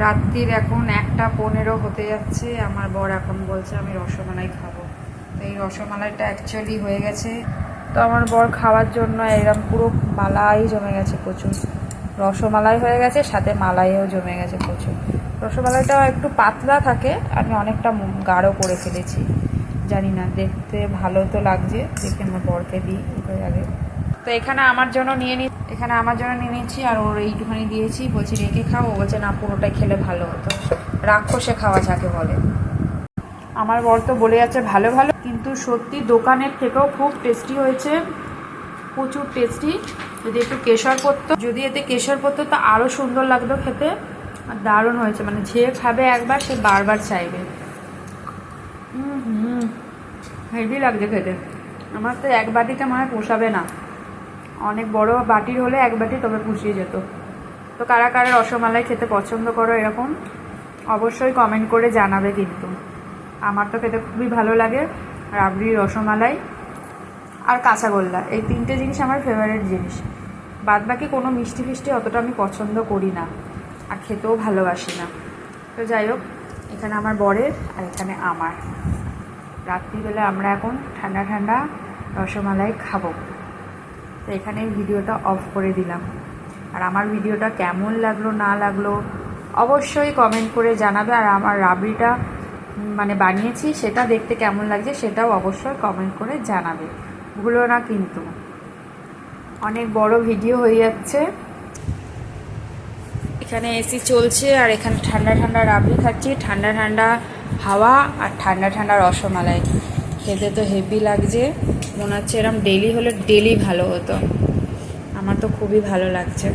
রাত্রির এখন 1:15 হতে যাচ্ছে। আমার বর এখন বলছে আমি রসমালাই খাবো। তো এই রসমালাইটা অ্যাকচুয়ালি হয়ে গেছে। তো আমার বর খাওয়ার জন্য এরকম পুরো মালাই জমে গেছে প্রচুর। রসমালাই হয়ে গেছে, সাথে মালাইও জমে গেছে প্রচুর। রসমালাইটা একটু পাতলা থাকে, আমি অনেকটা গাঢ় করে ফেলেছি। জানি না, দেখতে ভালো তো লাগছে, দেখে আমার বরকে দিই আগে। তো এখানে আমার জন্য নিয়ে নিয়েছি, আর ওর এইটুখানি দিয়েছি। বলছি রেখে খাও, ও বলছে না পুরোটাই খেলে ভালো হতো। রাক্ষসে খাওয়া যাকে বলে। আমার বর তো বলে যাচ্ছে ভালো ভালো, কিন্তু সত্যি দোকানের থেকেও খুব টেস্টি হয়েছে, প্রচুর টেস্টি। যদি এতে কেশর পড়তো তো আরও সুন্দর লাগতো খেতে। আর দারুণ হয়েছে, মানে যে খাবে একবার সে বারবার চাইবে। হেভি লাগছে খেতে। আমার তো এক বাটিতে মনে হয় পোষাবে না, অনেক বড় বাটির হলে এক বাটি তবে পুষিয়ে যেত। তো কারা কারা রসমালাই খেতে পছন্দ করো এরকম, অবশ্যই কমেন্ট করে জানাবে। কিন্তু আমার তো খেতে খুবই ভালো লাগে। রাবড়ি, রসমালাই আর কাঁচাগোল্লা, এই 3টে জিনিস আমার ফেভারিট জিনিস। বাদ বাকি কোনো মিষ্টি ফিষ্টি অতটা আমি পছন্দ করি না, আর খেতেও ভালোবাসি না। তো যাই হোক, এখানে আমার বরের আর এখানে আমার। রাত্রিবেলা আমরা এখন ঠান্ডা ঠান্ডা রসমালাই খাবো। তো এখানে ভিডিওটা অফ করে দিলাম। আর আমার ভিডিওটা কেমন লাগলো না লাগলো অবশ্যই কমেন্ট করে জানাবে। আর আমার রাবড়িটা মানে বানিয়েছি সেটা দেখতে কেমন লাগছে সেটাও অবশ্যই কমেন্ট করে জানাবে, ভুলো না কিন্তু। অনেক বড় ভিডিও হয়ে যাচ্ছে। এখানে এসি চলছে, আর এখানে ঠান্ডা ঠান্ডা রাবড়ি খাচ্ছি, ঠান্ডা ঠান্ডা হাওয়া আর ঠান্ডা ঠান্ডা রসমালাই। খেতে তো হেভি লাগছে, মনে হচ্ছে এরকম ডেলি হলে ডেলি ভালো হতো। আমার তো খুবই ভালো লাগছে।